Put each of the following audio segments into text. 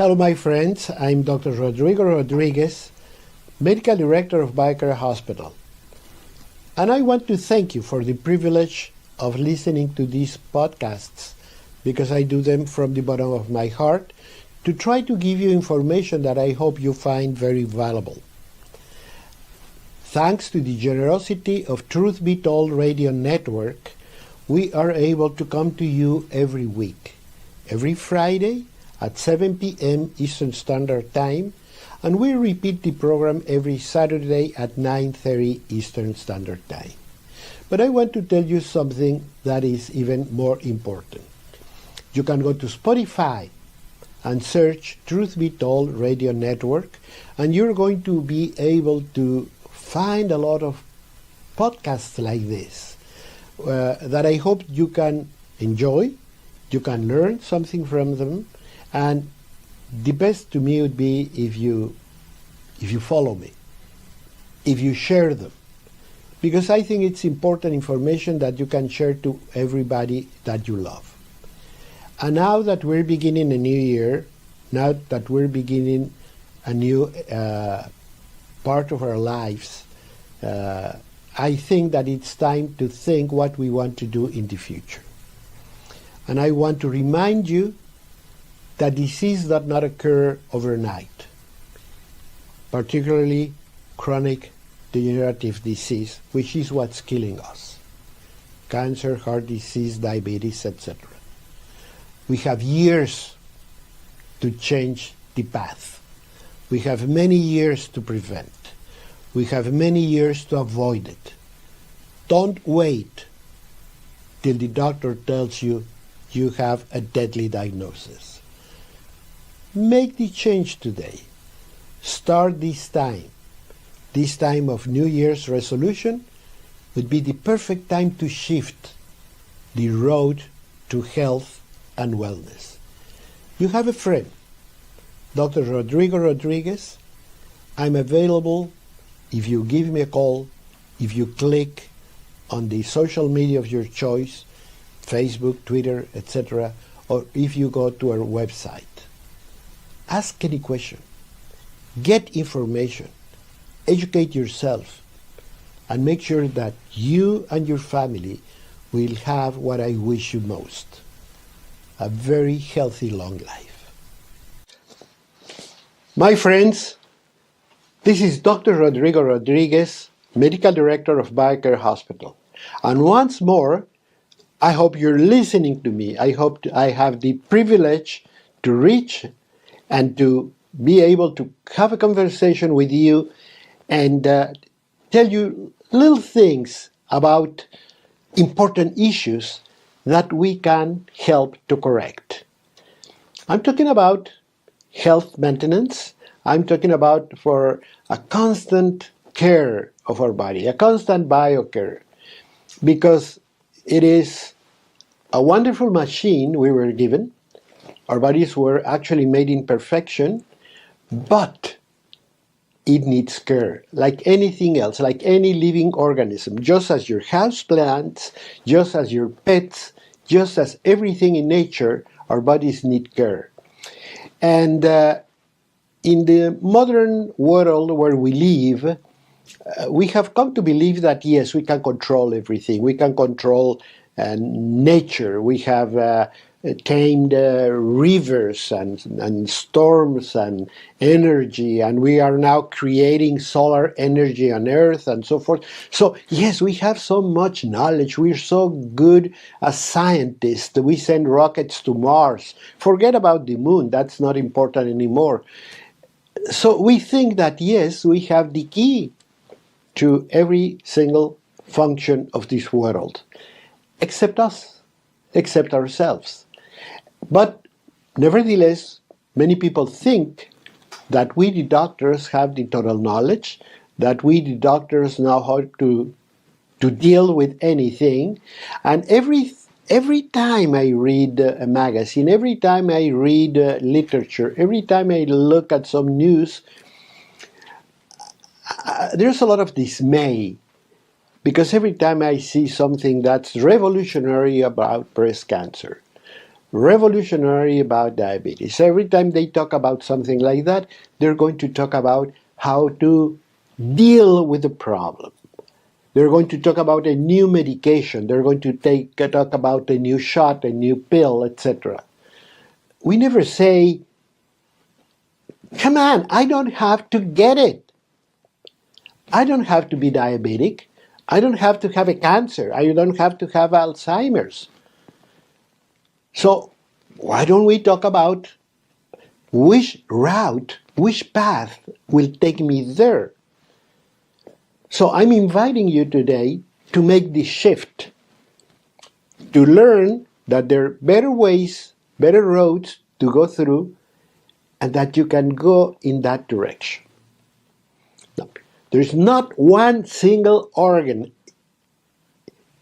Hello, my friends. I'm Dr. Rodrigo Rodriguez, Medical Director of BioCare Hospital. And I want to thank you for the privilege of listening to these podcasts, because I do them from the bottom of my heart to try to give you information that I hope you find very valuable. Thanks to the generosity of Truth Be Told Radio Network, we are able to come to you every week, every Friday at 7 p.m. Eastern Standard Time, and we repeat the program every Saturday at 9:30 Eastern Standard Time. But I want to tell you something that is even more important. You can go to Spotify and search Truth Be Told Radio Network, and you're going to be able to find a lot of podcasts like this that I hope you can enjoy, you can learn something from them, and the best to me would be if you follow me, if you share them, because I think it's important information that you can share to everybody that you love. And now that we're beginning a new year, now that we're beginning a new part of our lives, I think that it's time to think what we want to do in the future. And I want to remind you that disease does not occur overnight, particularly chronic degenerative disease, which is what's killing us. Cancer, heart disease, diabetes, etc. We have years to change the path. We have many years to prevent. We have many years to avoid it. Don't wait till the doctor tells you you have a deadly diagnosis. Make the change today. Start this time. This time of New Year's resolution would be the perfect time to shift the road to health and wellness. You have a friend, Dr. Rodrigo Rodriguez. I'm available if you give me a call, if you click on the social media of your choice, Facebook, Twitter, etc., or if you go to our website. Ask any question. Get information. Educate yourself. And make sure that you and your family will have what I wish you most: a very healthy, long life. My friends, this is Dr. Rodrigo Rodriguez, Medical Director of BioCare Hospital. And once more, I hope you're listening to me. I hope I have the privilege to reach and to be able to have a conversation with you and tell you little things about important issues that we can help to correct. I'm talking about health maintenance. I'm talking about for a constant care of our body, a constant BioCare, because it is a wonderful machine we were given. Our bodies were actually made in perfection, but it needs care, like anything else, like any living organism, just as your houseplants, just as your pets, just as everything in nature, our bodies need care. And in the modern world where we live, we have come to believe that, yes, we can control everything. We can control nature. We have tamed rivers and storms and energy, and we are now creating solar energy on Earth and so forth. So, yes, we have so much knowledge. We're so good as scientists. We send rockets to Mars. Forget about the moon. That's not important anymore. So we think that, yes, we have the key to every single function of this world, except us, except ourselves. But nevertheless, many people think that we, the doctors, have the total knowledge, that we, the doctors, know how to deal with anything. And every time I read a magazine, every time I read literature, every time I look at some news, there's a lot of dismay, because every time I see something that's revolutionary about breast cancer, revolutionary about diabetes. Every time they talk about something like that, they're going to talk about how to deal with the problem. They're going to talk about a new medication. They're going to talk about a new shot, a new pill, etc. We never say, come on, I don't have to get it. I don't have to be diabetic. I don't have to have a cancer. I don't have to have Alzheimer's. So why don't we talk about which route, which path will take me there? So I'm inviting you today to make this shift, to learn that there are better ways, better roads to go through, and that you can go in that direction. Now, there's not one single organ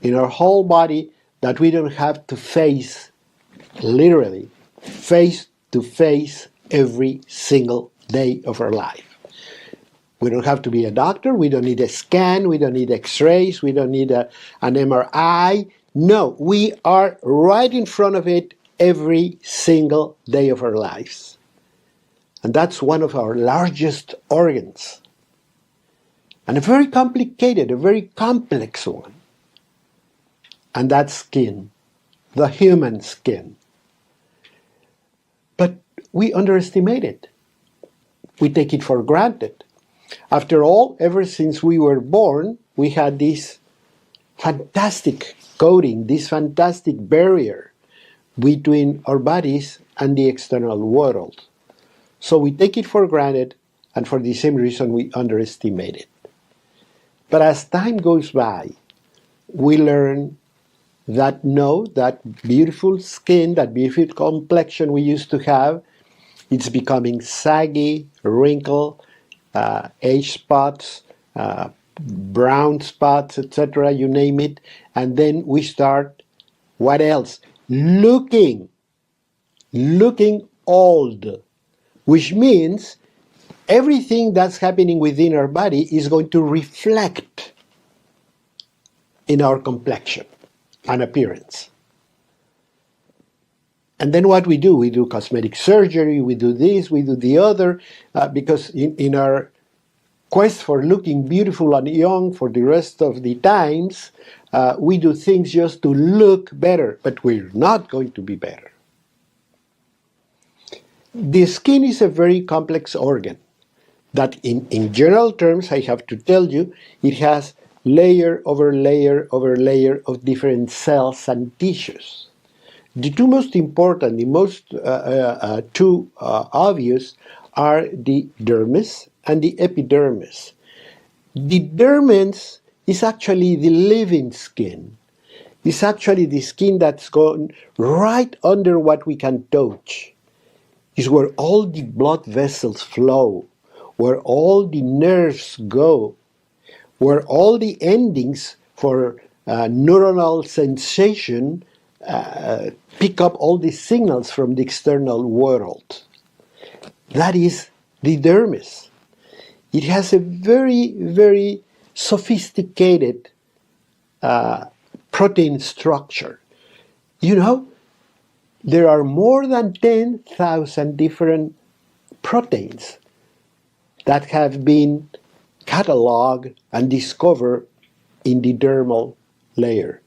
in our whole body that we don't have to face, literally, face to face every single day of our life. We don't have to be a doctor, we don't need a scan, we don't need x-rays, we don't need an MRI. No, we are right in front of it every single day of our lives. And that's one of our largest organs. And a very complicated, a very complex one. And that's skin, the human skin. But we underestimate it. We take it for granted. After all, ever since we were born, we had this fantastic coating, this fantastic barrier between our bodies and the external world. So we take it for granted, and for the same reason we underestimate it. But as time goes by, we learn that no, that beautiful skin, that beautiful complexion we used to have, it's becoming saggy, wrinkled, age spots, brown spots, etc., you name it. And then we start, what else? Looking old, which means everything that's happening within our body is going to reflect in our complexion and appearance. And then what we do cosmetic surgery, we do this, we do the other, because in our quest for looking beautiful and young for the rest of the times, we do things just to look better, but we're not going to be better. The skin is a very complex organ that in general terms, I have to tell you, it has layer over layer over layer of different cells and tissues. The two most important, the most two obvious are the dermis and the epidermis. The dermis is actually the living skin. It's actually the skin that's gone right under what we can touch. It's where all the blood vessels flow, where all the nerves go, where all the endings for neuronal sensation pick up all the signals from the external world. That is the dermis. It has a very, very sophisticated protein structure. You know, there are more than 10,000 different proteins that have been cataloged and discovered in the dermal layer.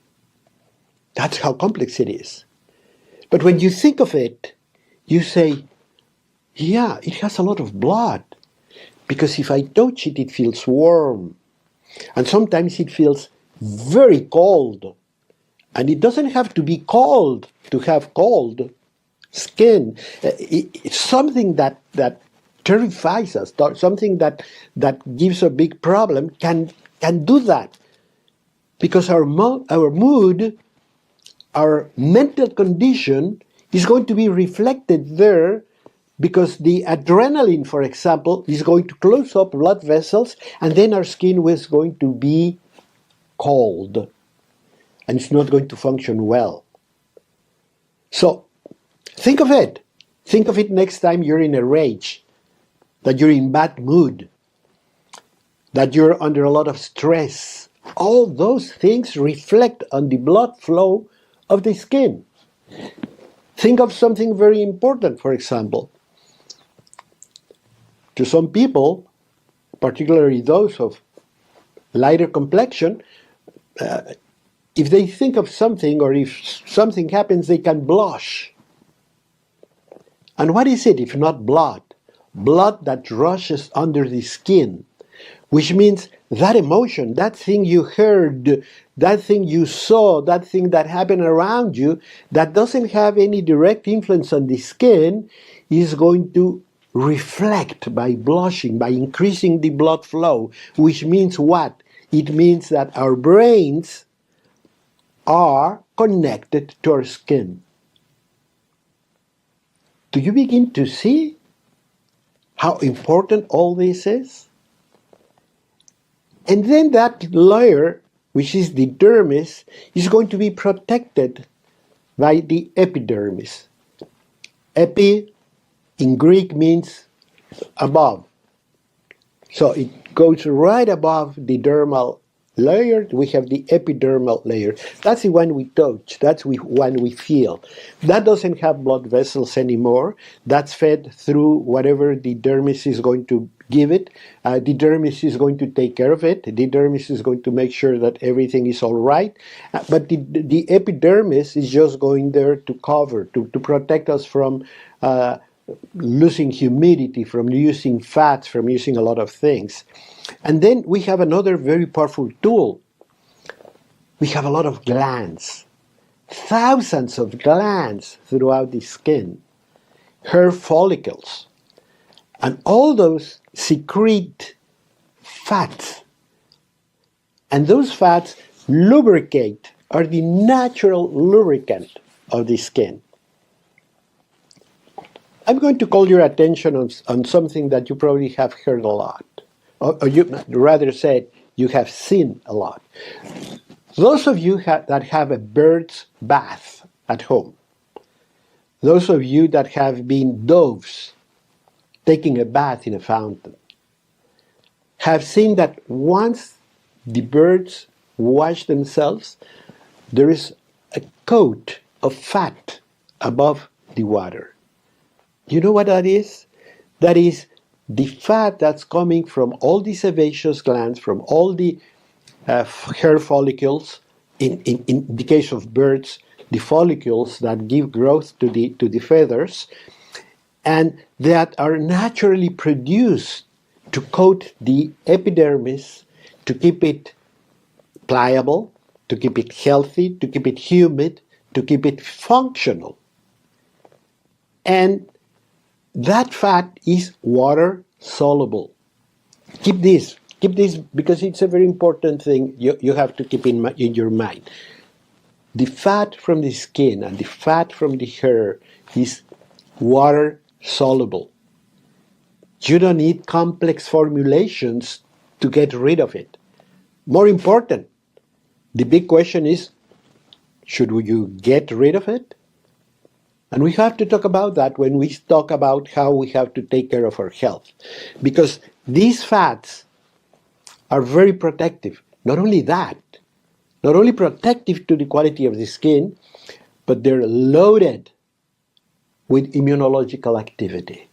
That's how complex it is. But when you think of it, you say, yeah, it has a lot of blood. Because if I touch it, it feels warm. And sometimes it feels very cold. And it doesn't have to be cold to have cold skin. It's something that terrifies us, something that gives a big problem can do that. Because our mood, our mental condition is going to be reflected there, because the adrenaline, for example, is going to close up blood vessels, and then our skin is going to be cold, and it's not going to function well. So think of it. Think of it next time you're in a rage, that you're in bad mood, that you're under a lot of stress. All those things reflect on the blood flow of the skin. Think of something very important, for example. To some people, particularly those of lighter complexion, if they think of something or if something happens, they can blush. And what is it if not blood? Blood that rushes under the skin, which means that emotion, that thing you heard, that thing you saw, that thing that happened around you, that doesn't have any direct influence on the skin, is going to reflect by blushing, by increasing the blood flow, which means what? It means that our brains are connected to our skin. Do you begin to see how important all this is? And then that layer, which is the dermis, is going to be protected by the epidermis. Epi in Greek means above. So it goes right above the dermal layer. We have the epidermal layer. That's the one we touch. That's the one we feel. That doesn't have blood vessels anymore. That's fed through whatever the dermis is going to give it. The dermis is going to take care of it. The dermis is going to make sure that everything is all right. But the epidermis is just going there to cover, to protect us from losing humidity, from using fats, from using a lot of things. And then we have another very powerful tool. We have a lot of glands, thousands of glands throughout the skin, hair follicles, and all those secrete fats. And those fats lubricate, are the natural lubricant of the skin. I'm going to call your attention on something that you probably have heard a lot, or you rather said you have seen a lot. Those of you that have a bird's bath at home, those of you that have been doves taking a bath in a fountain, have seen that once the birds wash themselves, there is a coat of fat above the water. You know what that is? That is the fat that's coming from all the sebaceous glands, from all the hair follicles. In the case of birds, the follicles that give growth to the feathers, and that are naturally produced to coat the epidermis, to keep it pliable, to keep it healthy, to keep it humid, to keep it functional. And that fat is water soluble. Keep this because it's a very important thing you have to keep in your mind. The fat from the skin and the fat from the hair is water soluble. You don't need complex formulations to get rid of it. More important, the big question is, should you get rid of it? And we have to talk about that when we talk about how we have to take care of our health. Because these fats are very protective. Not only that, not only protective to the quality of the skin, but they're loaded with immunological activity.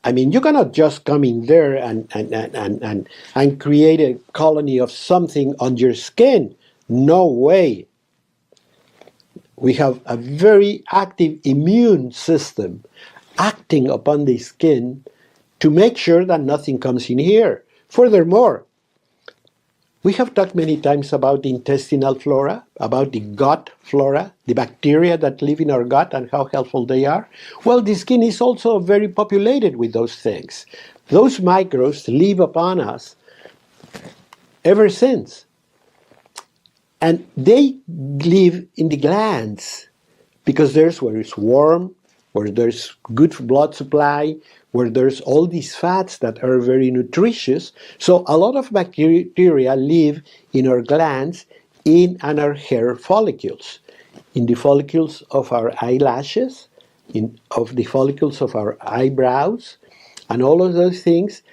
I mean, you cannot just come in there and create a colony of something on your skin. No way. We have a very active immune system acting upon the skin to make sure that nothing comes in here. Furthermore, we have talked many times about the intestinal flora, about the gut flora, the bacteria that live in our gut and how helpful they are. Well, the skin is also very populated with those things. Those microbes live upon us ever since. And they live in the glands because there's where it's warm, where there's good blood supply, where there's all these fats that are very nutritious. So a lot of bacteria live in our glands, in and our hair follicles, in the follicles of our eyelashes, of the follicles of our eyebrows, and all of those things.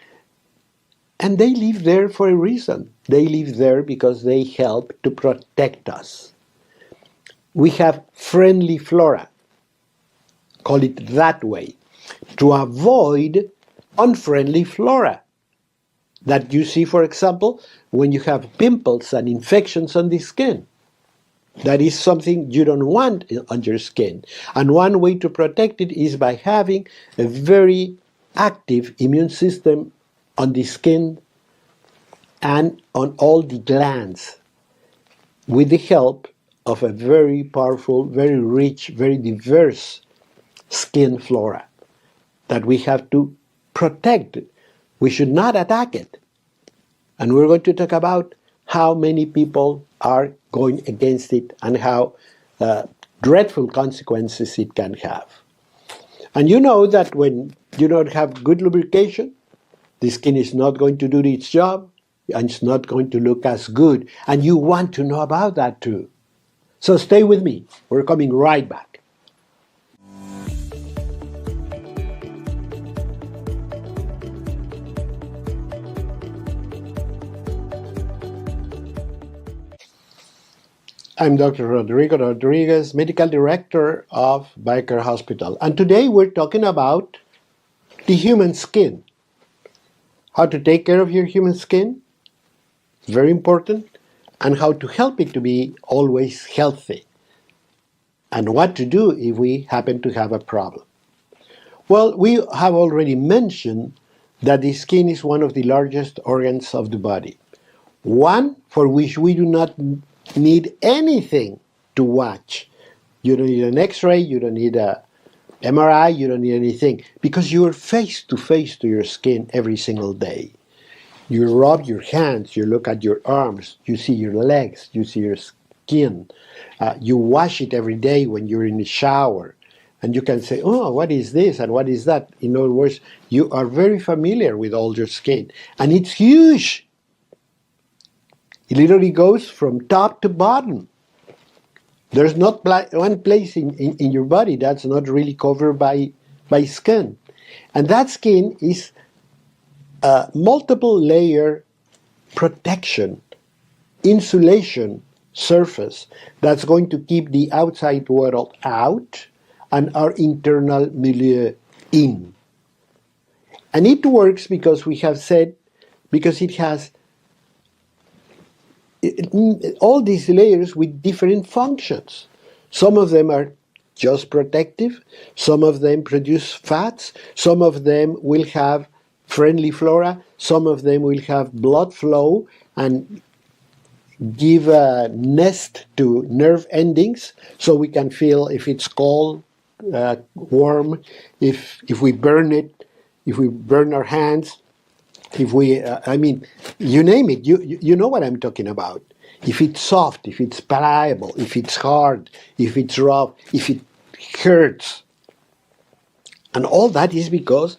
And they live there for a reason. They live there because they help to protect us. we have friendly flora, call it that way, to avoid unfriendly flora that you see, for example, when you have pimples and infections on the skin. That is something you don't want on your skin. And one way to protect it is by having a very active immune system on the skin and on all the glands, with the help of a very powerful, very rich, very diverse skin flora that we have to protect. We should not attack it. And we're going to talk about how many people are going against it and how dreadful consequences it can have. And you know that when you don't have good lubrication, the skin is not going to do its job and it's not going to look as good. And you want to know about that too. So stay with me. We're coming right back. I'm Dr. Rodrigo Rodriguez, Medical Director of BioCare Hospital. And today we're talking about the human skin. How to take care of your human skin, very important, and how to help it to be always healthy. And what to do if we happen to have a problem. Well, we have already mentioned that the skin is one of the largest organs of the body. One for which we do not need anything to watch. You don't need an X-ray, you don't need a MRI, you don't need anything, because you're face to face to your skin every single day. You rub your hands, you look at your arms, you see your legs, you see your skin. You wash it every day when you're in the shower. And you can say, oh, what is this and what is that? In other words, you are very familiar with all your skin. And it's huge. It literally goes from top to bottom. There's not one place in your body that's not really covered by skin. And that skin is a multiple layer protection, insulation surface that's going to keep the outside world out and our internal milieu in. And it works because we have said, because it has all these layers with different functions. Some of them are just protective, some of them produce fats, some of them will have friendly flora, some of them will have blood flow and give a nest to nerve endings so we can feel if it's cold, warm, if we burn it, if we burn our hands. If we, you name it, you know what I'm talking about. If it's soft, if it's pliable, if it's hard, if it's rough, if it hurts. And all that is because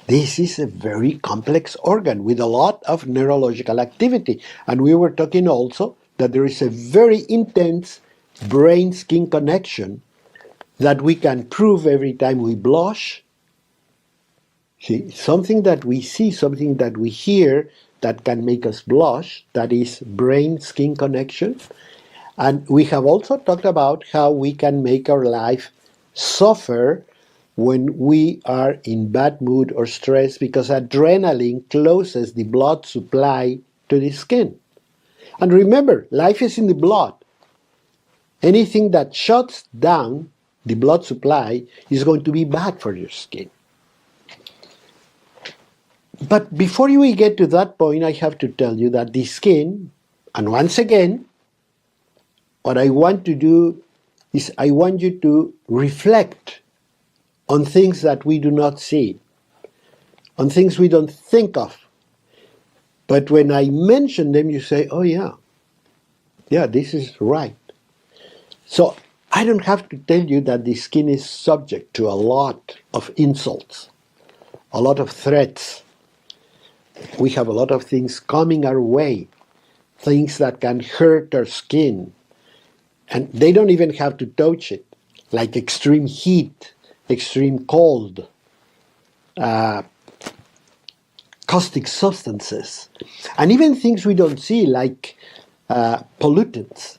this is a very complex organ with a lot of neurological activity. And we were talking also that there is a very intense brain-skin connection that we can prove every time we blush. See, something that we see, something that we hear that can make us blush, that is brain-skin connection. And we have also talked about how we can make our life suffer when we are in bad mood or stress because adrenaline closes the blood supply to the skin. And remember, life is in the blood. Anything that shuts down the blood supply is going to be bad for your skin. But before we get to that point, I have to tell you that the skin, and once again, what I want to do is I want you to reflect on things that we do not see, on things we don't think of. But when I mention them, you say, oh yeah, this is right. So I don't have to tell you that the skin is subject to a lot of insults, a lot of threats. We have a lot of things coming our way, things that can hurt our skin. And they don't even have to touch it, like extreme heat, extreme cold, caustic substances, and even things we don't see, like pollutants.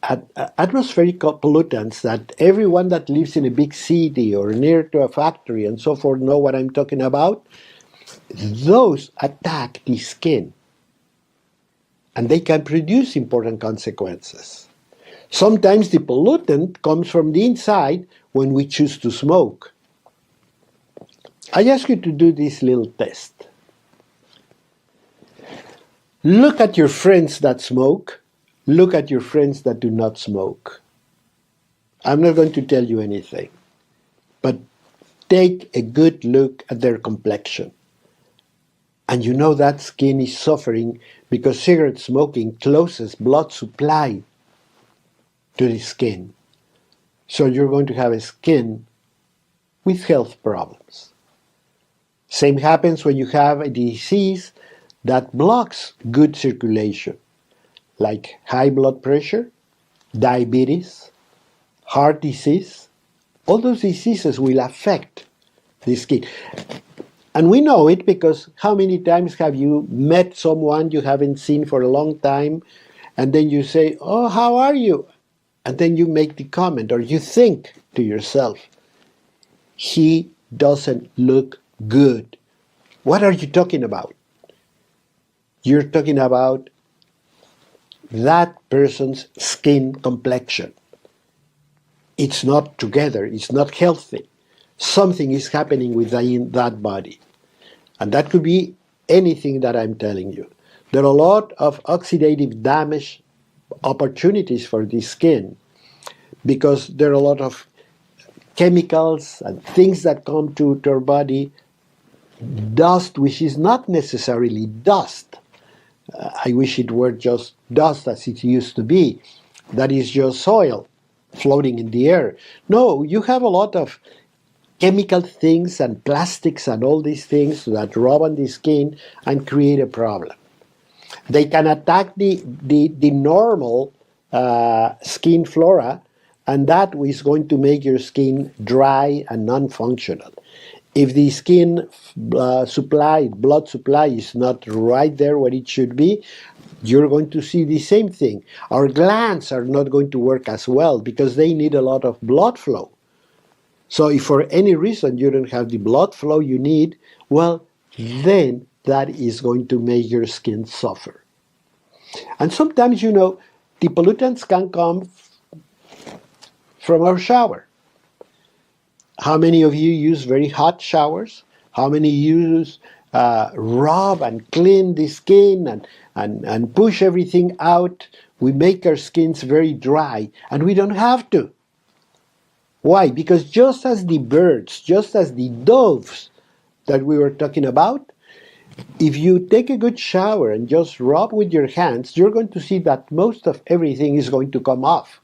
atmospheric pollutants that everyone that lives in a big city or near to a factory and so forth know what I'm talking about, those attack the skin and they can produce important consequences. Sometimes the pollutant comes from the inside when we choose to smoke. I ask you to do this little test. Look at your friends that smoke. Look at your friends that do not smoke. I'm not going to tell you anything, but take a good look at their complexion. And you know that skin is suffering because cigarette smoking closes blood supply to the skin. So you're going to have a skin with health problems. Same happens when you have a disease that blocks good circulation, like high blood pressure, diabetes, heart disease. All those diseases will affect the skin. And we know it because how many times have you met someone you haven't seen for a long time, and then you say, "Oh, how are you?" And then you make the comment, or you think to yourself, "He doesn't look good." What are you talking about? You're talking about that person's skin complexion. It's not together, it's not healthy. Something is happening within that body. And that could be anything that I'm telling you. There are a lot of oxidative damage opportunities for the skin because there are a lot of chemicals and things that come to our body. Dust, which is not necessarily dust. I wish it were just dust as it used to be. That is just soil floating in the air. No, you have a lot of chemical things and plastics and all these things that rub on the skin and create a problem. They can attack the normal skin flora, and that is going to make your skin dry and non-functional. If the skin blood supply is not right there where it should be, you're going to see the same thing. Our glands are not going to work as well because they need a lot of blood flow. So if for any reason you don't have the blood flow you need, well, then that is going to make your skin suffer. And sometimes, the pollutants can come from our shower. How many of you use very hot showers? How many use rub and clean the skin and push everything out? We make our skins very dry, and we don't have to. Why? Because just as the birds, just as the doves that we were talking about, if you take a good shower and just rub with your hands, you're going to see that most of everything is going to come off.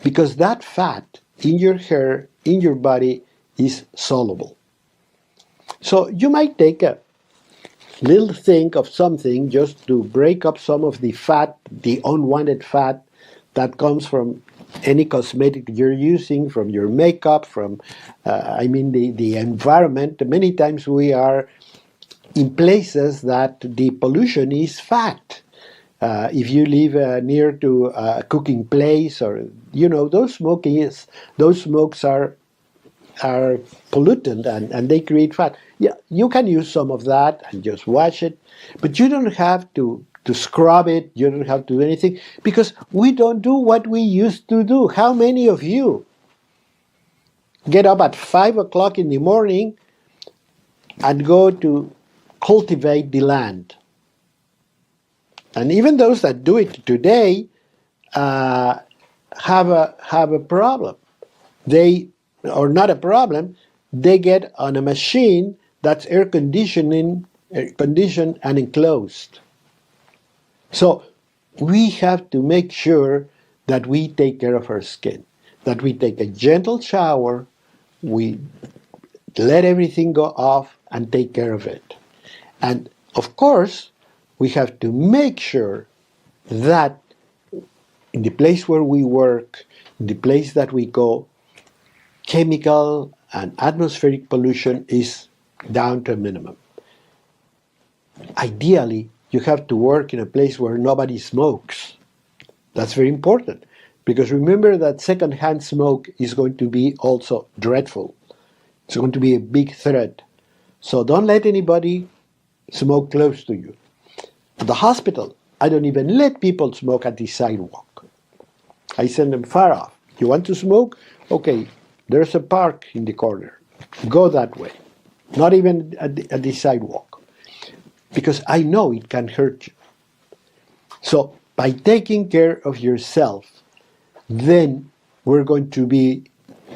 Because that fat in your hair, in your body, is soluble. So you might take a little thing of something just to break up some of the fat, the unwanted fat that comes from any cosmetic you're using, from your makeup, from, the environment. Many times we are in places that the pollution is fat. If you live near to a cooking place, or those smokes are pollutant and they create fat. Yeah, you can use some of that and just wash it, but you don't have to scrub it. You don't have to do anything because we don't do what we used to do. How many of you get up at 5 o'clock in the morning and go to cultivate the land? And even those that do it today have a problem. Or not a problem, they get on a machine that's air conditioned and enclosed. So we have to make sure that we take care of our skin, that we take a gentle shower, we let everything go off and take care of it. And of course, we have to make sure that in the place where we work, in the place that we go, chemical and atmospheric pollution is down to a minimum. Ideally, you have to work in a place where nobody smokes. That's very important Because remember that secondhand smoke is going to be also dreadful. It's going to be a big threat. So don't let anybody smoke close to you. At the hospital, I don't even let people smoke at the sidewalk. I send them far off. You want to smoke? Okay, there's a park in the corner. Go that way. Not even at the sidewalk. Because I know it can hurt you. So by taking care of yourself, then we're going to be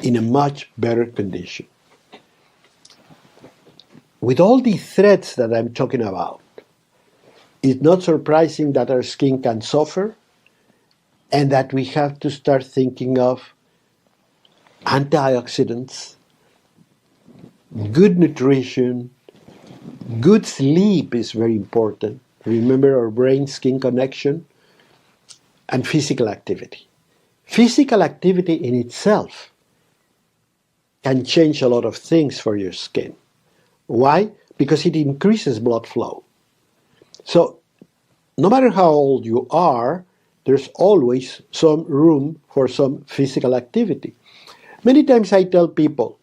in a much better condition. With all the threats that I'm talking about, it's not surprising that our skin can suffer and that we have to start thinking of antioxidants, good nutrition, good sleep is very important. Remember our brain-skin connection, and physical activity. Physical activity in itself can change a lot of things for your skin. Why? Because it increases blood flow. So, no matter how old you are, there's always some room for some physical activity. Many times I tell people,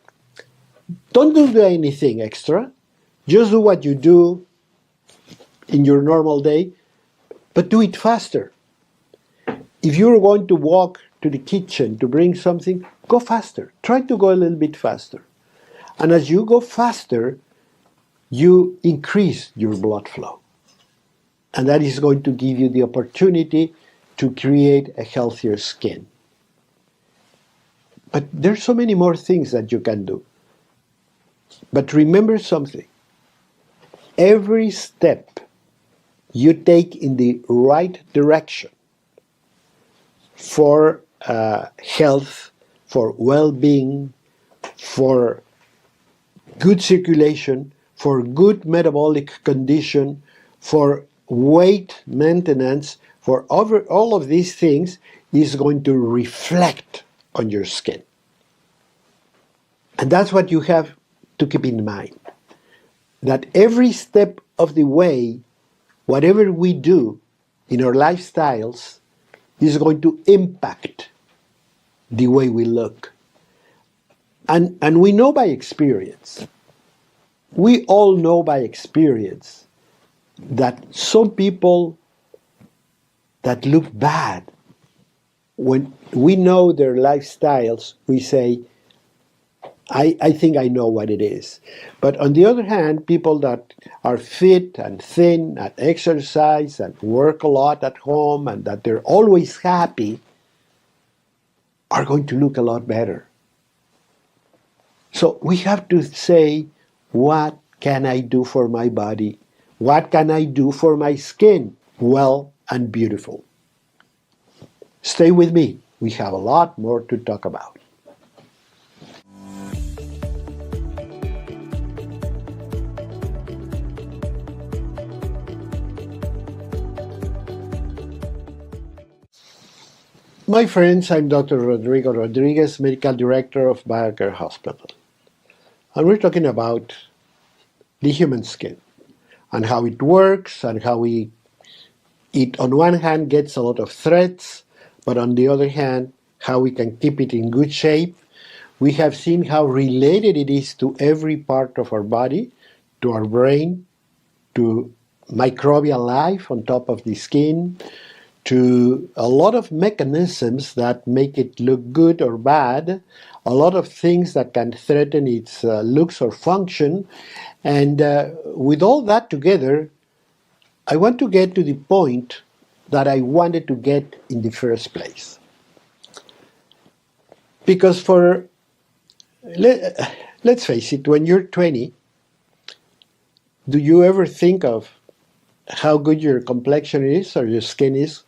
don't do anything extra. Just do what you do in your normal day, but do it faster. If you're going to walk to the kitchen to bring something, go faster. Try to go a little bit faster. And as you go faster, you increase your blood flow. And that is going to give you the opportunity to create a healthier skin. But there's so many more things that you can do. But remember something. Every step you take in the right direction for health, for well-being, for good circulation, for good metabolic condition, for weight maintenance, for all of these things is going to reflect on your skin. And that's what you have to keep in mind. That every step of the way, whatever we do in our lifestyles is going to impact the way we look. And we know by experience, we all know by experience that some people that look bad, when we know their lifestyles, we say, I think I know what it is. But on the other hand, people that are fit and thin and exercise and work a lot at home and that they're always happy are going to look a lot better. So we have to say, what can I do for my body? What can I do for my skin? Well and beautiful. Stay with me. We have a lot more to talk about. My friends, I'm Dr. Rodrigo Rodriguez, Medical Director of BioCare Hospital. And we're talking about the human skin and how it works and how it on one hand gets a lot of threats, but on the other hand, how we can keep it in good shape. We have seen how related it is to every part of our body, to our brain, to microbial life on top of the skin, to a lot of mechanisms that make it look good or bad, a lot of things that can threaten its looks or function. And with all that together, I want to get to the point that I wanted to get in the first place. Because let's face it, when you're 20, do you ever think of how good your complexion is or your skin is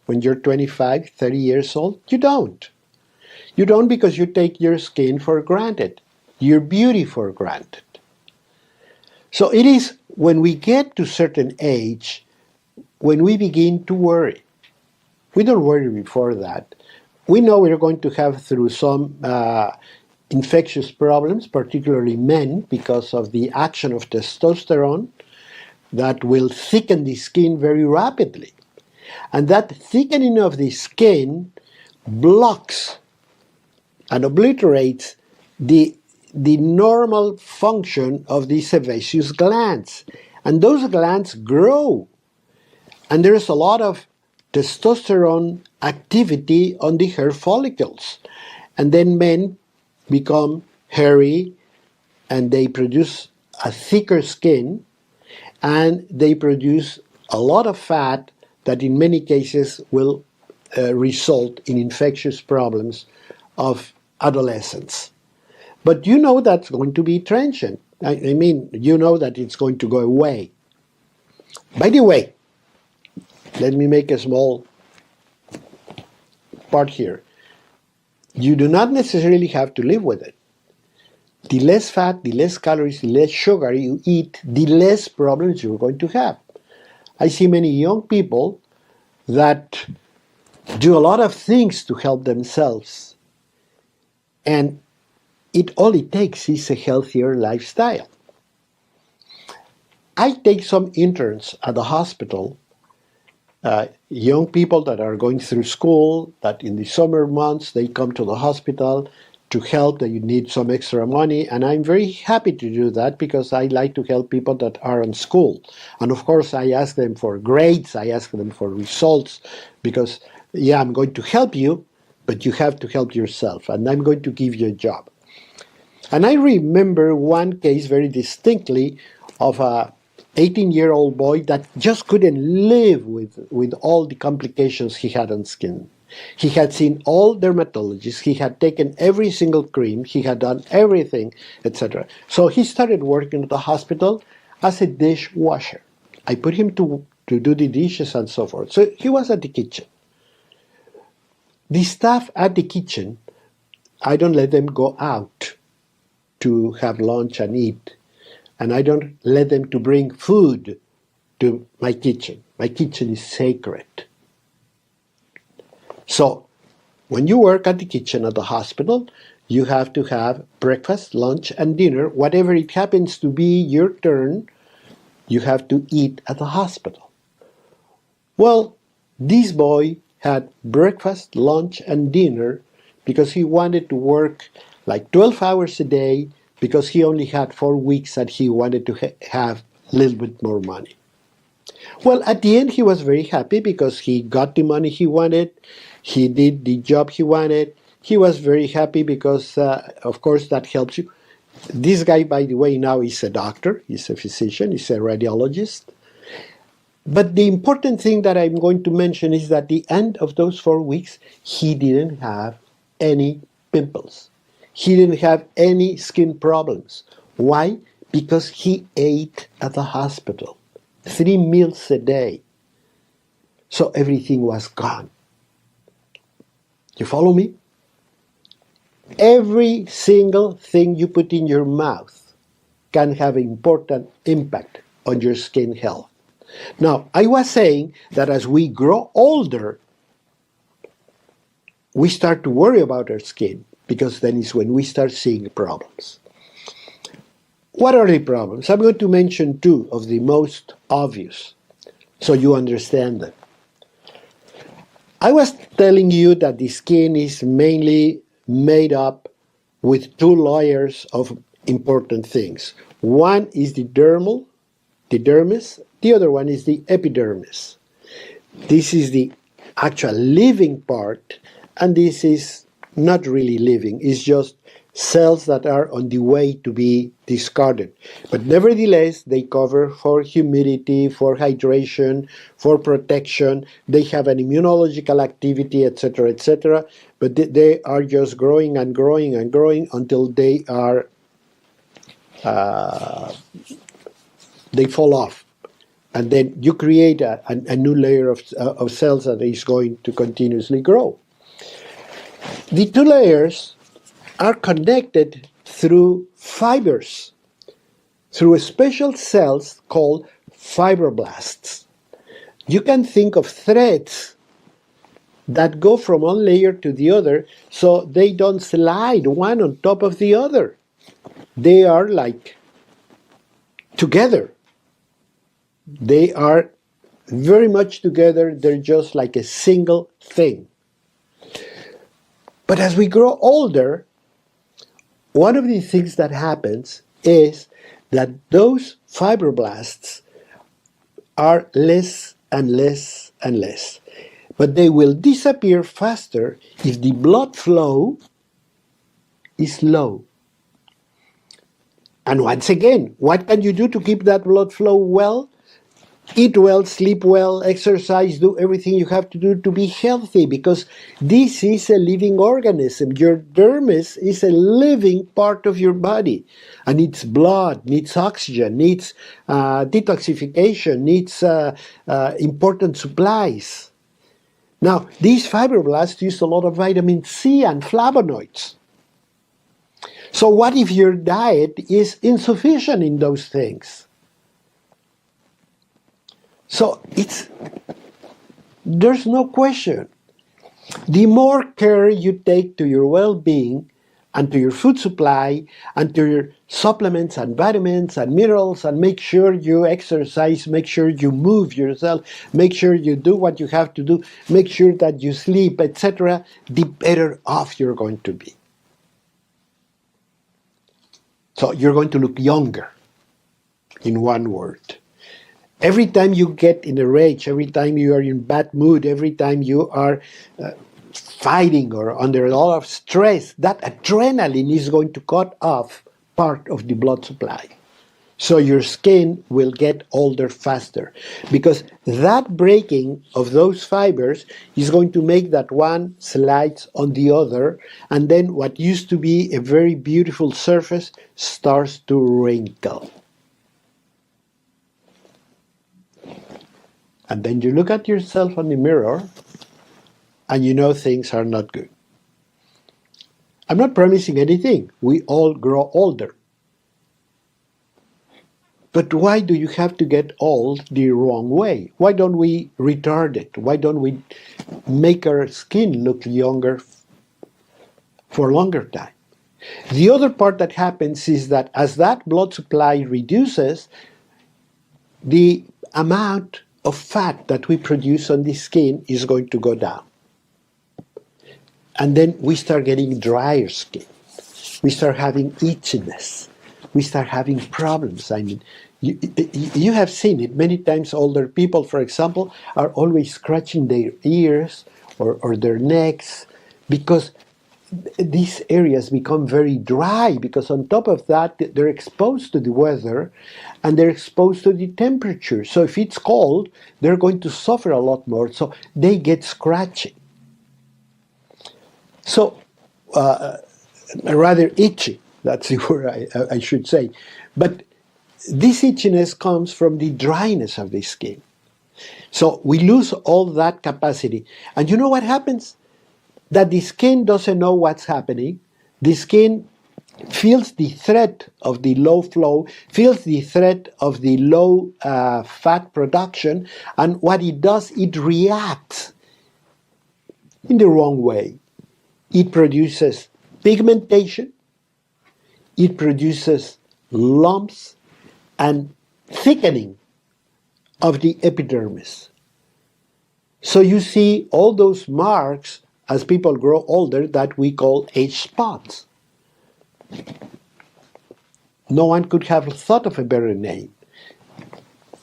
when you're 25, 30 years old? You don't. You don't because you take your skin for granted, your beauty for granted. So it is when we get to a certain age when we begin to worry. We don't worry before that. We know we're going to have through some infectious problems, particularly men, because of the action of testosterone that will thicken the skin very rapidly. And that thickening of the skin blocks and obliterates the normal function of these sebaceous glands. And those glands grow. And there is a lot of testosterone activity on the hair follicles. And then men become hairy and they produce a thicker skin and they produce a lot of fat that in many cases will result in infectious problems of adolescence. But you know that's going to be transient. I mean, you know that it's going to go away. By the way, let me make a small part here. You do not necessarily have to live with it. The less fat, the less calories, the less sugar you eat, the less problems you're going to have. I see many young people that do a lot of things to help themselves. And all it takes is a healthier lifestyle. I take some interns at the hospital, young people that are going through school, that in the summer months they come to the hospital to help, that you need some extra money, and I'm very happy to do that because I like to help people that are in school. And of course I ask them for grades, I ask them for results, because yeah, I'm going to help you, but you have to help yourself, and I'm going to give you a job. And I remember one case very distinctly of a 18-year-old boy that just couldn't live with all the complications he had on skin. He had seen all dermatologists, he had taken every single cream, he had done everything, etc. So he started working at the hospital as a dishwasher. I put him to do the dishes and so forth. So he was at the kitchen. The staff at the kitchen, I don't let them go out to have lunch and eat. And I don't let them to bring food to my kitchen. My kitchen is sacred. So when you work at the kitchen at the hospital, you have to have breakfast, lunch, and dinner. Whatever it happens to be your turn, you have to eat at the hospital. Well, this boy had breakfast, lunch, and dinner because he wanted to work like 12 hours a day because he only had 4 weeks and he wanted to have a little bit more money. Well, at the end, he was very happy because he got the money he wanted. He did the job he wanted. He was very happy because, of course, that helps you. This guy, by the way, now is a doctor. He's a physician. He's a radiologist. But the important thing that I'm going to mention is that at the end of those 4 weeks, he didn't have any pimples. He didn't have any skin problems. Why? Because he ate at the hospital 3 meals a day. So everything was gone. You follow me? Every single thing you put in your mouth can have an important impact on your skin health. Now, I was saying that as we grow older, we start to worry about our skin because then is when we start seeing problems. What are the problems? I'm going to mention 2 of the most obvious so you understand them. I was telling you that the skin is mainly made up with 2 layers of important things. One is the dermis, the other one is the epidermis. This is the actual living part, and this is not really living. It's just cells that are on the way to be discarded. But nevertheless, they cover for humidity, for hydration, for protection. They have an immunological activity, etc., etc. But they are just growing and growing and growing until they are they fall off. And then you create a new layer of cells that is going to continuously grow. The 2 layers are connected through fibers, through special cells called fibroblasts. You can think of threads that go from one layer to the other so they don't slide one on top of the other. They are like together. They are very much together. They're just like a single thing. But as we grow older, one of the things that happens is that those fibroblasts are less and less and less. But they will disappear faster if the blood flow is low. And once again, what can you do to keep that blood flow well? Eat well, sleep well, exercise, do everything you have to do to be healthy, because this is a living organism. Your dermis is a living part of your body, and needs blood, needs oxygen, needs detoxification, needs important supplies. Now, these fibroblasts use a lot of vitamin C and flavonoids. So what if your diet is insufficient in those things? So there's no question. The more care you take to your well-being and to your food supply and to your supplements and vitamins and minerals, and make sure you exercise, make sure you move yourself, make sure you do what you have to do, make sure that you sleep, etc., the better off you're going to be. So you're going to look younger, in one word. Every time you get in a rage, every time you are in bad mood, every time you are fighting or under a lot of stress, that adrenaline is going to cut off part of the blood supply. So your skin will get older faster, because that breaking of those fibers is going to make that one slides on the other, and then what used to be a very beautiful surface starts to wrinkle. And then you look at yourself on the mirror and you know things are not good. I'm not promising anything. We all grow older. But why do you have to get old the wrong way? Why don't we retard it? Why don't we make our skin look younger for a longer time? The other part that happens is that as that blood supply reduces, the amount of fat that we produce on the skin is going to go down. And then we start getting drier skin. We start having itchiness. We start having problems. I mean, you have seen it many times. Older people, for example, are always scratching their ears or their necks, because these areas become very dry, because on top of that, they're exposed to the weather and they're exposed to the temperature. So if it's cold, they're going to suffer a lot more. So they get scratchy. So rather itchy, that's the word I should say. But this itchiness comes from the dryness of the skin. So we lose all that capacity. And you know what happens? That the skin doesn't know what's happening. The skin feels the threat of the low flow, feels the threat of the low fat production, and what it does, it reacts in the wrong way. It produces pigmentation, it produces lumps and thickening of the epidermis. So you see all those marks as people grow older that we call age spots. No one could have thought of a better name.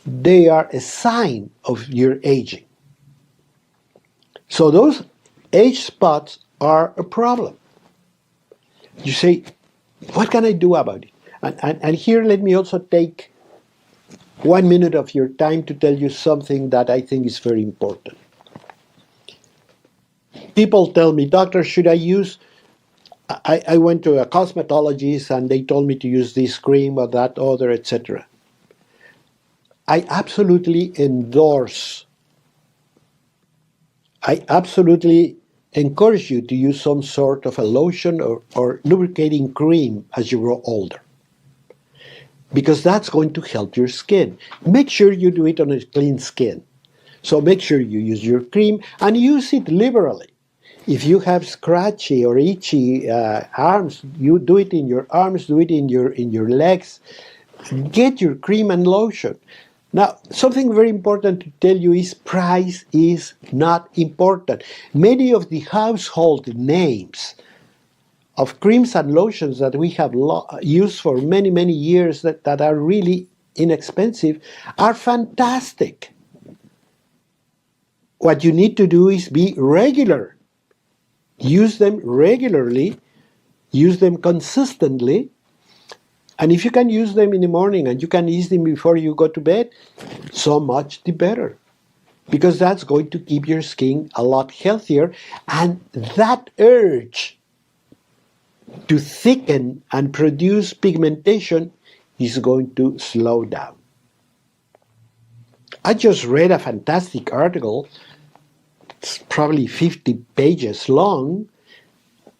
They are a sign of your aging. So those age spots are a problem. You say, what can I do about it? And here let me also take 1 minute of your time to tell you something that I think is very important. People tell me, doctor, should I use, I went to a cosmetologist and they told me to use this cream or that other, etc. I absolutely endorse, I absolutely encourage you to use some sort of a lotion or lubricating cream as you grow older, because that's going to help your skin. Make sure you do it on a clean skin. So make sure you use your cream and use it liberally. If you have scratchy or itchy arms, you do it in your arms, do it in your legs. Get your cream and lotion. Now, something very important to tell you is price is not important. Many of the household names of creams and lotions that we have used for many, many years that are really inexpensive are fantastic. What you need to do is be regular. Use them regularly, use them consistently, and if you can use them in the morning and you can use them before you go to bed, so much the better. Because that's going to keep your skin a lot healthier, and that urge to thicken and produce pigmentation is going to slow down. I just read a fantastic article, it's probably 50 pages long,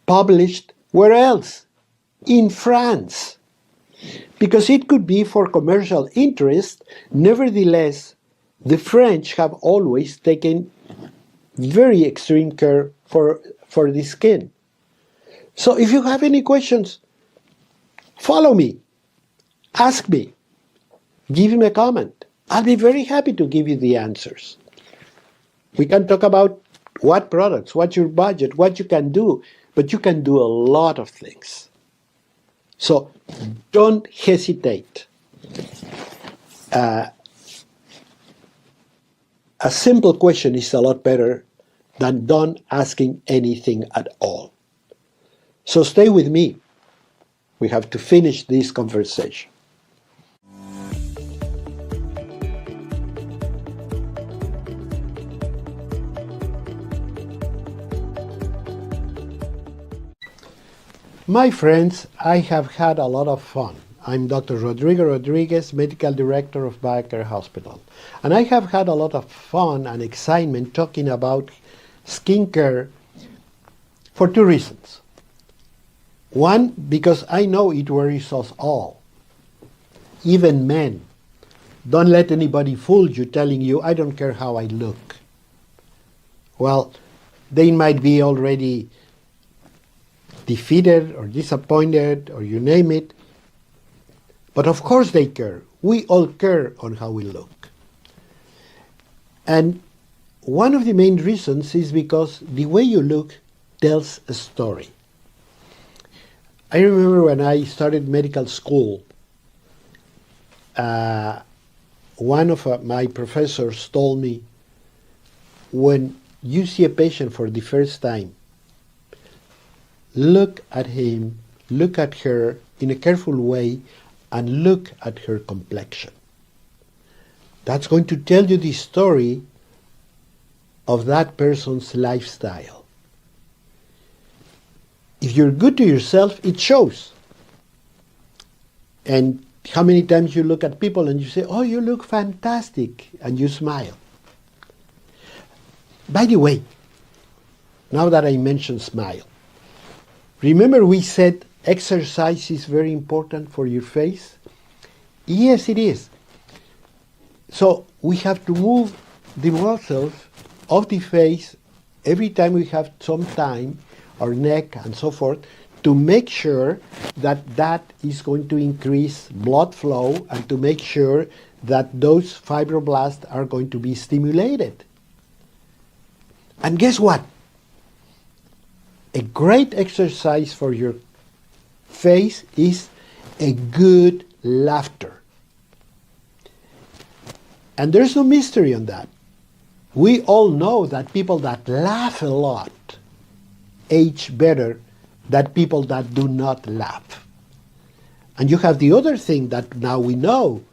published where else? In France. Because it could be for commercial interest, nevertheless, the French have always taken very extreme care for the skin. So if you have any questions, follow me, ask me, give me a comment. I'll be very happy to give you the answers. We can talk about what products, what's your budget, what you can do, but you can do a lot of things. So don't hesitate. A simple question is a lot better than don't asking anything at all. So stay with me. We have to finish this conversation. My friends, I have had a lot of fun. I'm Dr. Rodrigo Rodriguez, Medical Director of BioCare Hospital. And I have had a lot of fun and excitement talking about skincare for two reasons. One, because I know it worries us all, even men. Don't let anybody fool you telling you, I don't care how I look. Well, they might be already defeated or disappointed or you name it. But of course they care. We all care on how we look. And one of the main reasons is because the way you look tells a story. I remember when I started medical school, one of my professors told me, when you see a patient for the first time, look at him, look at her in a careful way, and look at her complexion. That's going to tell you the story of that person's lifestyle. If you're good to yourself, it shows. And how many times you look at people and you say, oh, you look fantastic, and you smile. By the way, now that I mentioned smile, remember we said exercise is very important for your face? Yes, it is. So we have to move the muscles of the face every time we have some time, our neck and so forth, to make sure that that is going to increase blood flow and to make sure that those fibroblasts are going to be stimulated. And guess what? A great exercise for your face is a good laughter. And there's no mystery on that. We all know that people that laugh a lot age better than people that do not laugh. And you have the other thing that now we know.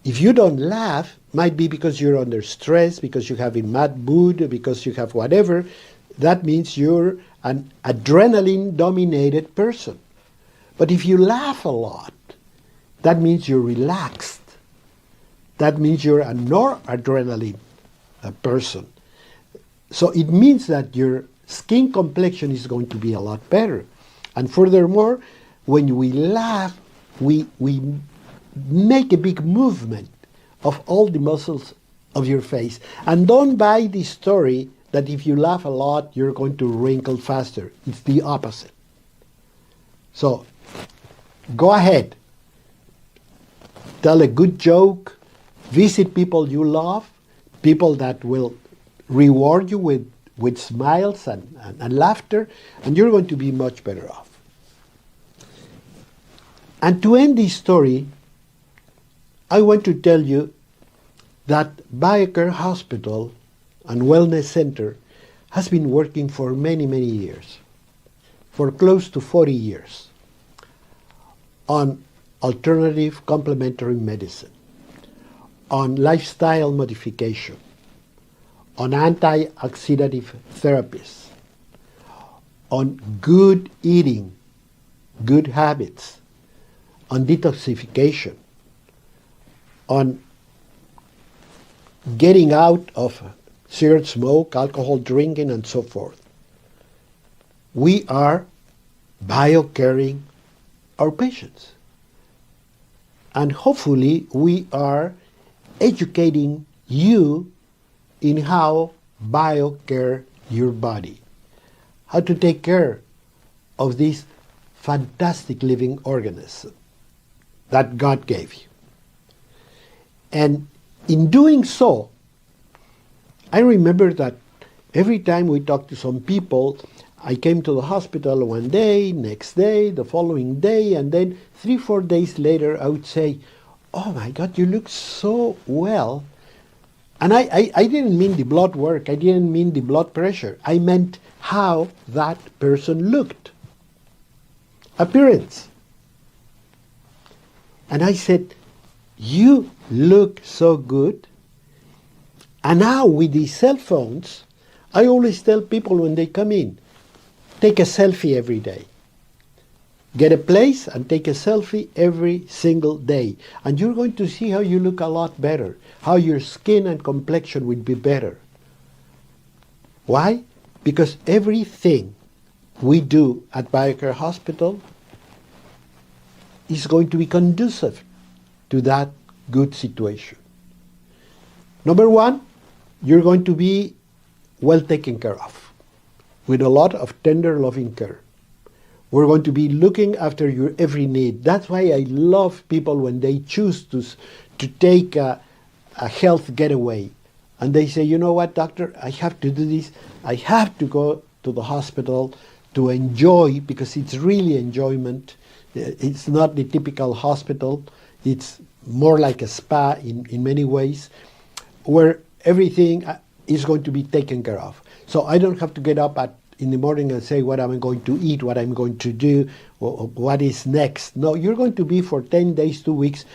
If you don't laugh, might be because you're under stress, because you have a mad mood, because you have whatever. That means you're an adrenaline-dominated person. But if you laugh a lot, that means you're relaxed. That means you're a noradrenaline person. So it means that your skin complexion is going to be a lot better. And furthermore, when we laugh, we make a big movement of all the muscles of your face. And don't buy the story that if you laugh a lot, you're going to wrinkle faster. It's the opposite. So go ahead. Tell a good joke, Visit people you love, people that will reward you with smiles and laughter, and you're going to be much better off. And to end this story, I want to tell you that BioCare Hospital and Wellness Center has been working for many, many years, for close to 40 years, on alternative complementary medicine, on lifestyle modification, on anti-oxidative therapies, on good eating, good habits, on detoxification, on getting out of cigarette smoke, alcohol drinking, and so forth. We are biocaring our patients. And hopefully we are educating you in how biocare your body, how to take care of this fantastic living organism that God gave you. And in doing so, I remember that every time we talked to some people, I came to the hospital one day, next day, the following day, and then 3-4 days later I would say, "Oh my God, you look so well." And I didn't mean the blood work, I didn't mean the blood pressure, I meant how that person looked. Appearance. And I said, "You look so good." And now with these cell phones, I always tell people when they come in, take a selfie every day. Get a place and take a selfie every single day. And you're going to see how you look a lot better, how your skin and complexion will be better. Why? Because everything we do at BioCare Hospital is going to be conducive to that good situation. Number one, you're going to be well taken care of, with a lot of tender, loving care. We're going to be looking after your every need. That's why I love people when they choose to take a health getaway. And they say, "You know what, doctor, I have to do this. I have to go to the hospital to enjoy," because it's really enjoyment. It's not the typical hospital. It's more like a spa in many ways, where everything is going to be taken care of. So I don't have to get up in the morning and say what I'm going to eat, what I'm going to do, or what is next. No, you're going to be for 10 days, 2 weeks,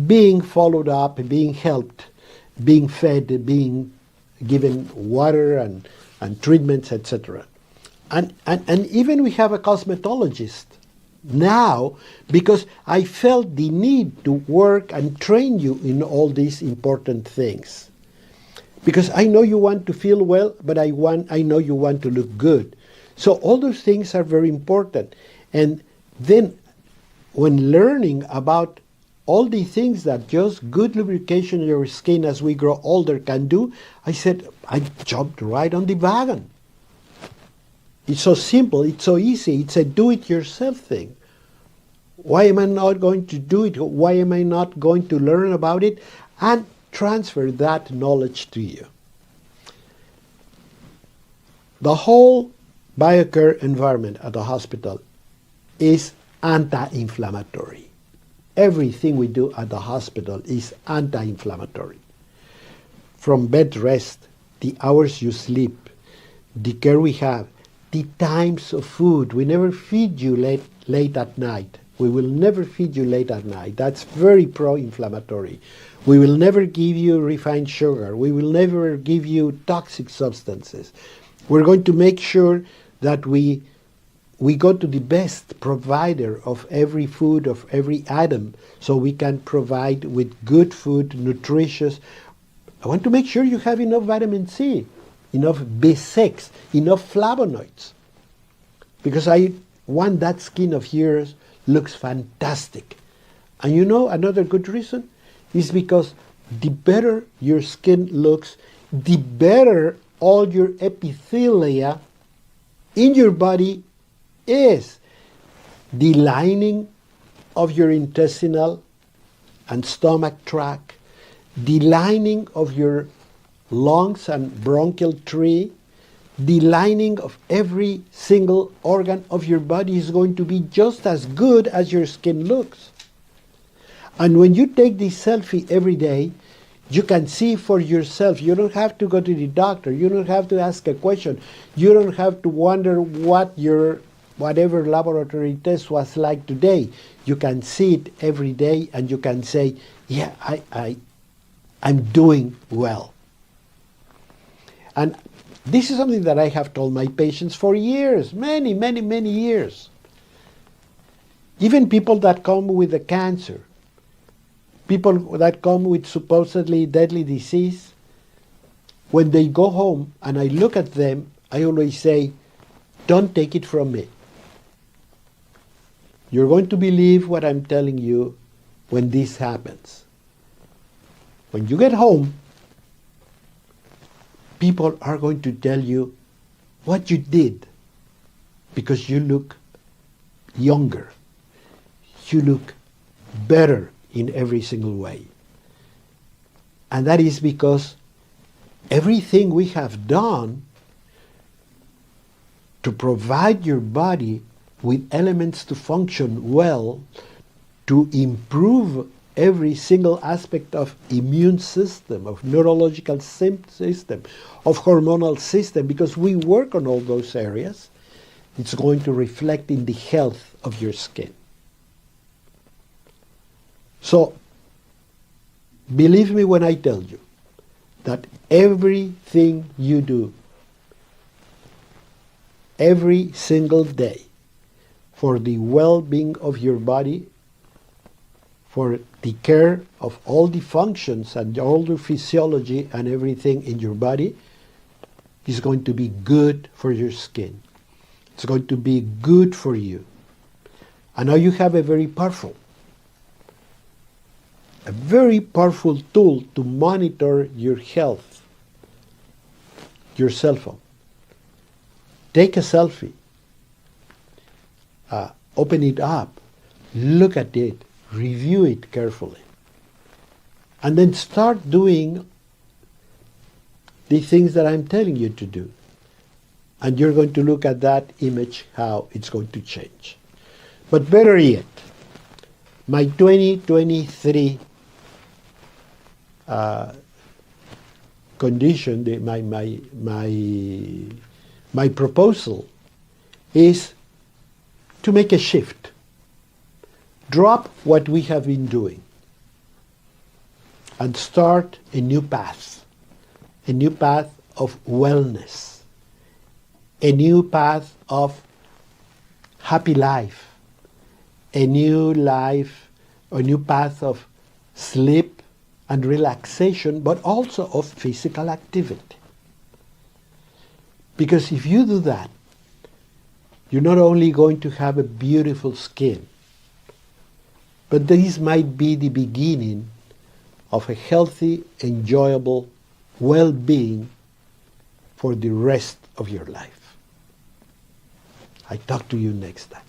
being followed up, being helped, being fed, being given water and treatments, etc. And even we have a cosmetologist now, because I felt the need to work and train you in all these important things. Because I know you want to feel well, but I know you want to look good. So all those things are very important. And then when learning about all the things that just good lubrication in your skin as we grow older can do, I said, I jumped right on the wagon. It's so simple, it's so easy, it's a do-it-yourself thing. Why am I not going to do it? Why am I not going to learn about it and transfer that knowledge to you? The whole BioCare environment at the hospital is anti-inflammatory. Everything we do at the hospital is anti-inflammatory. From bed rest, the hours you sleep, the care we have, the times of food. We never feed you late at night. We will never feed you late at night. That's very pro-inflammatory. We will never give you refined sugar. We will never give you toxic substances. We're going to make sure that we go to the best provider of every food, of every item, so we can provide with good food, nutritious. I want to make sure you have enough vitamin C, enough B6, enough flavonoids. Because I want that skin of yours looks fantastic. And you know another good reason is because the better your skin looks, the better all your epithelia in your body is. The lining of your intestinal and stomach tract, the lining of your lungs and bronchial tree, the lining of every single organ of your body is going to be just as good as your skin looks. And when you take this selfie every day, you can see for yourself. You don't have to go to the doctor. You don't have to ask a question. You don't have to wonder what your whatever laboratory test was like today. You can see it every day and you can say, yeah, I'm doing well. And this is something that I have told my patients for years, many, many, many years. Even people that come with a cancer, people that come with supposedly deadly disease, when they go home and I look at them, I always say, don't take it from me. You're going to believe what I'm telling you when this happens. When you get home, people are going to tell you what you did because you look younger. You look better in every single way. And that is because everything we have done to provide your body with elements to function well, to improve every single aspect of immune system, of neurological system, of hormonal system, because we work on all those areas, it's going to reflect in the health of your skin. So, believe me when I tell you that everything you do, every single day, for the well-being of your body, for the care of all the functions and all the physiology and everything in your body, is going to be good for your skin. It's going to be good for you. And now you have a very powerful tool to monitor your health, your cell phone. Take a selfie, open it up, look at it, review it carefully, and then start doing the things that I'm telling you to do. And you're going to look at that image, how it's going to change. But better yet, my 2023 condition, my proposal is to make a shift. Drop what we have been doing and start a new path of wellness, a new path of happy life, a new path of sleep and relaxation, but also of physical activity. Because if you do that, you're not only going to have a beautiful skin, but this might be the beginning of a healthy, enjoyable well-being for the rest of your life. I talk to you next time.